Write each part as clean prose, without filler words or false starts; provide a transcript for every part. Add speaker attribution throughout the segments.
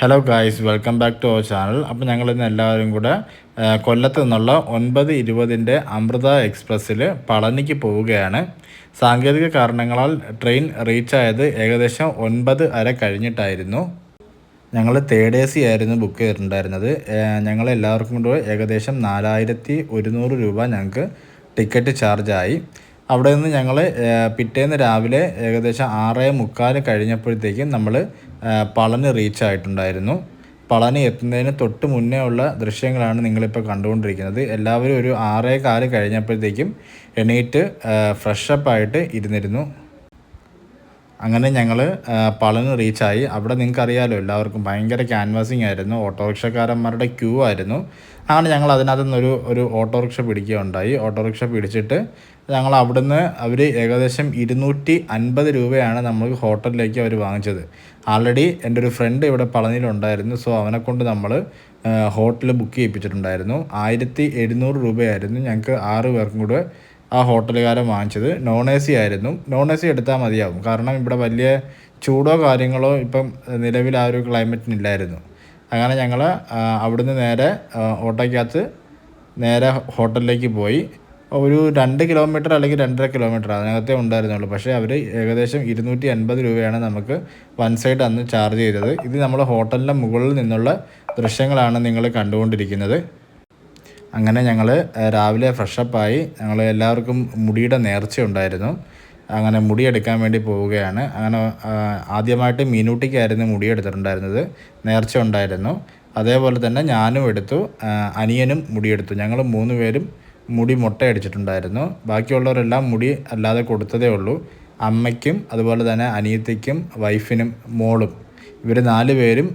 Speaker 1: Hello guys, welcome back to our channel. അപ്പോൾ ഞങ്ങളിന്ന് എല്ലാവരും കൂടെ കൊല്ലത്ത് നിന്നുള്ള 9:20 അമൃത എക്സ്പ്രസ്സിൽ പളനിക്ക് പോവുകയാണ്. സാങ്കേതിക കാരണങ്ങളാൽ ട്രെയിൻ റീച്ചായത് ഏകദേശം 9:30 കഴിഞ്ഞിട്ടായിരുന്നു. ഞങ്ങൾ തേർഡ് AC ആയിരുന്നു ബുക്ക് ചെയ്തിട്ടുണ്ടായിരുന്നത്. ഞങ്ങളെല്ലാവർക്കും കൂടെ ഏകദേശം 4100 രൂപ ഞങ്ങൾക്ക് ടിക്കറ്റ് ചാർജായി. അവിടെ നിന്ന് ഞങ്ങൾ പിറ്റേന്ന് രാവിലെ ഏകദേശം 6:45 കഴിഞ്ഞപ്പോഴത്തേക്കും നമ്മൾ പളനി റീച്ചായിട്ടുണ്ടായിരുന്നു. പളനി എത്തുന്നതിന് തൊട്ട് മുന്നേ ഉള്ള ദൃശ്യങ്ങളാണ് നിങ്ങളിപ്പോൾ കണ്ടുകൊണ്ടിരിക്കുന്നത്. എല്ലാവരും ഒരു 6:15 കഴിഞ്ഞപ്പോഴത്തേക്കും എണീറ്റ് ഫ്രഷപ്പായിട്ട് ഇരുന്നിരുന്നു. അങ്ങനെ ഞങ്ങൾ പളനി റീച്ചായി. അവിടെ നിങ്ങൾക്കറിയാമല്ലോ, എല്ലാവർക്കും ഭയങ്കര ക്യാൻവാസിങ് ആയിരുന്നു. ഓട്ടോറിക്ഷക്കാരന്മാരുടെ ക്യൂ ആയിരുന്നു. അങ്ങനെ ഞങ്ങൾ അതിനകത്തു നിന്നൊരു ഓട്ടോറിക്ഷ പിടിക്കുകയുണ്ടായി. ഓട്ടോറിക്ഷ പിടിച്ചിട്ട് ഞങ്ങൾ അവിടുന്ന് അവർ ഏകദേശം 250 രൂപയാണ് നമുക്ക് ഹോട്ടലിലേക്ക് അവർ വാങ്ങിച്ചത്. ആൾറെഡി എൻ്റെ ഒരു ഫ്രണ്ട് ഇവിടെ പളനിയിലുണ്ടായിരുന്നു. സോ അവനെക്കൊണ്ട് നമ്മൾ ഹോട്ടൽ ബുക്ക് ചെയ്യിപ്പിച്ചിട്ടുണ്ടായിരുന്നു. 1700 രൂപയായിരുന്നു ഞങ്ങൾക്ക് 6 പേർക്കും കൂടെ ആ ഹോട്ടലുകാരൻ വാങ്ങിച്ചത്. നോൺ AC ആയിരുന്നു. നോൺ AC എടുത്താൽ മതിയാവും, കാരണം ഇവിടെ വലിയ ചൂടോ കാര്യങ്ങളോ ഇപ്പം നിലവിൽ ആ ഒരു ക്ലൈമറ്റിനില്ലായിരുന്നു. അങ്ങനെ ഞങ്ങൾ അവിടുന്ന് നേരെ ഓട്ടോയ്ക്കകത്ത് നേരെ ഹോട്ടലിലേക്ക് പോയി. ഒരു 2 കിലോമീറ്റർ അല്ലെങ്കിൽ 2.5 കിലോമീറ്റർ അതിനകത്തേ ഉണ്ടായിരുന്നുള്ളൂ. പക്ഷേ അവർ ഏകദേശം 250 രൂപയാണ് നമുക്ക് വൺ സൈഡ് അന്ന് ചാർജ് ചെയ്തത്. ഇത് നമ്മൾ ഹോട്ടലിൻ്റെ മുകളിൽ നിന്നുള്ള ദൃശ്യങ്ങളാണ് നിങ്ങൾ കണ്ടുകൊണ്ടിരിക്കുന്നത്. അങ്ങനെ ഞങ്ങൾ രാവിലെ ഫ്രഷപ്പായി. ഞങ്ങൾ എല്ലാവർക്കും മുടിയുടെ നേർച്ച ഉണ്ടായിരുന്നു. അങ്ങനെ മുടിയെടുക്കാൻ വേണ്ടി പോവുകയാണ്. അങ്ങനെ ആദ്യമായിട്ട് മീനൂട്ടിക്കായിരുന്നു മുടിയെടുത്തിട്ടുണ്ടായിരുന്നത്. നേർച്ച ഉണ്ടായിരുന്നു. അതേപോലെ തന്നെ ഞാനും എടുത്തു, അനിയനും മുടിയെടുത്തു. ഞങ്ങൾ 3 പേരും മുടി മുട്ടയടിച്ചിട്ടുണ്ടായിരുന്നു. ബാക്കിയുള്ളവരെല്ലാം മുടി അല്ലാതെ കൊടുത്തതേ ഉള്ളൂ. അമ്മയ്ക്കും അതുപോലെ തന്നെ അനിയത്തിക്കും വൈഫിനും മോളും, ഇവർ 4 പേരും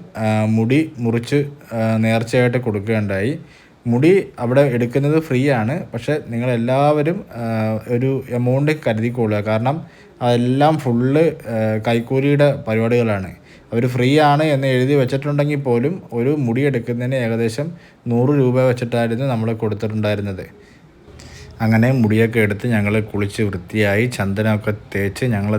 Speaker 1: മുടി മുറിച്ച് നേർച്ചയായിട്ട് കൊടുക്കുകയുണ്ടായി. മുടി അവിടെ എടുക്കുന്നത് ഫ്രീ ആണ്. പക്ഷേ നിങ്ങളെല്ലാവരും ഒരു എമൗണ്ട് കരുതിക്കൊള്ളുക, കാരണം അതെല്ലാം ഫുള്ള് കൈക്കൂലിയുടെ പരിപാടികളാണ്. അവർ ഫ്രീ ആണ് എന്ന് എഴുതി വെച്ചിട്ടുണ്ടെങ്കിൽ പോലും ഒരു മുടി എടുക്കുന്നതിന് ഏകദേശം 100 രൂപ വെച്ചിട്ടായിരുന്നു നമ്മൾ കൊടുത്തിട്ടുണ്ടായിരുന്നത്. അങ്ങനെ മുടിയൊക്കെ എടുത്ത് ഞങ്ങൾ കുളിച്ച് വൃത്തിയായി ചന്ദനമൊക്കെ തേച്ച് ഞങ്ങൾ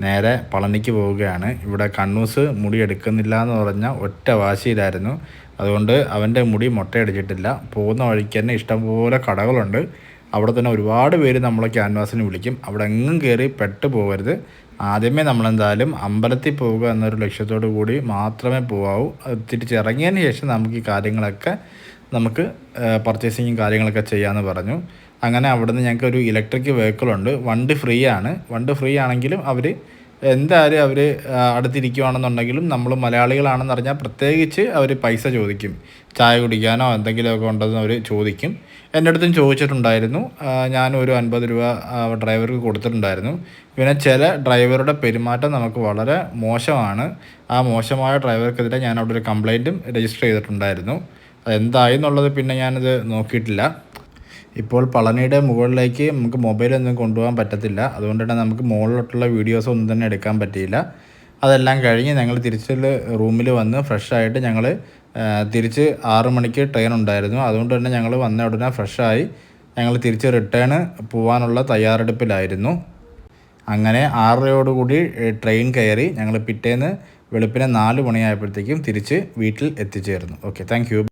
Speaker 1: നേരെ പളനിക്ക് പോവുകയാണ്. ഇവിടെ കണ്ണൂസ് മുടി എടുക്കുന്നില്ല എന്ന് പറഞ്ഞാൽ ഒറ്റ വാശിയിലായിരുന്നു. അതുകൊണ്ട് അവൻ്റെ മുടി മുട്ടയടിച്ചിട്ടില്ല. പോകുന്ന വഴിക്ക് തന്നെ ഇഷ്ടംപോലെ കടകളുണ്ട്. അവിടെ തന്നെ ഒരുപാട് പേര് നമ്മളെ ക്യാൻവാസിന് വിളിക്കും. അവിടെ എങ്ങും കയറി പെട്ട് പോകരുത്. ആദ്യമേ നമ്മളെന്തായാലും അമ്പലത്തിൽ പോവുക എന്നൊരു ലക്ഷ്യത്തോടു കൂടി മാത്രമേ പോകാവൂ. തിരിച്ചിറങ്ങിയതിന് ശേഷം നമുക്ക് ഈ കാര്യങ്ങളൊക്കെ പർച്ചേസിങ്ങും കാര്യങ്ങളൊക്കെ ചെയ്യാമെന്ന് പറഞ്ഞു. അങ്ങനെ അവിടുന്ന് ഞങ്ങൾക്ക് ഒരു ഇലക്ട്രിക് വെഹിക്കിളുണ്ട്. വണ്ടി ഫ്രീ ആണ്. വണ്ടി ഫ്രീ ആണെങ്കിലും അവർ എന്തായാലും അവർ അടുത്തിരിക്കുകയാണെന്നുണ്ടെങ്കിലും നമ്മൾ മലയാളികളാണെന്ന് അറിഞ്ഞാൽ പ്രത്യേകിച്ച് അവർ പൈസ ചോദിക്കും. ചായ കുടിക്കാനോ എന്തെങ്കിലുമൊക്കെ ഉണ്ടെന്ന് അവർ ചോദിക്കും. എൻ്റെ അടുത്തും ചോദിച്ചിട്ടുണ്ടായിരുന്നു. ഞാനൊരു 50 രൂപ ഡ്രൈവർക്ക് കൊടുത്തിട്ടുണ്ടായിരുന്നു. പിന്നെ ചില ഡ്രൈവറുടെ പെരുമാറ്റം നമുക്ക് വളരെ മോശമാണ്. ആ മോശമായ ഡ്രൈവർക്കെതിരെ ഞാൻ അവിടെ ഒരു കംപ്ലൈൻറ്റും രജിസ്റ്റർ ചെയ്തിട്ടുണ്ടായിരുന്നു. അതെന്തായി എന്നുള്ളത് പിന്നെ ഞാനത് നോക്കിയിട്ടില്ല. ഇപ്പോൾ പളനിയുടെ മുകളിലേക്ക് നമുക്ക് മൊബൈലൊന്നും കൊണ്ടുപോകാൻ പറ്റത്തില്ല. അതുകൊണ്ട് തന്നെ നമുക്ക് മുകളിലോട്ടുള്ള വീഡിയോസ് ഒന്നും തന്നെ എടുക്കാൻ പറ്റിയില്ല. അതെല്ലാം കഴിഞ്ഞ് ഞങ്ങൾ തിരിച്ചുള്ള റൂമിൽ വന്ന് ഫ്രഷായിട്ട് ഞങ്ങൾ തിരിച്ച് 6 മണിക്ക് ട്രെയിൻ ഉണ്ടായിരുന്നു. അതുകൊണ്ട് തന്നെ ഞങ്ങൾ വന്ന ഉടനെ ഫ്രഷായി ഞങ്ങൾ തിരിച്ച് റിട്ടേണ് പോകാനുള്ള തയ്യാറെടുപ്പിലായിരുന്നു. അങ്ങനെ 6:30 ട്രെയിൻ കയറി ഞങ്ങൾ പിറ്റേന്ന് വെളുപ്പിനെ 4 മണിയായപ്പോഴത്തേക്കും തിരിച്ച് വീട്ടിൽ എത്തിച്ചേർന്നു. Okay, thank you.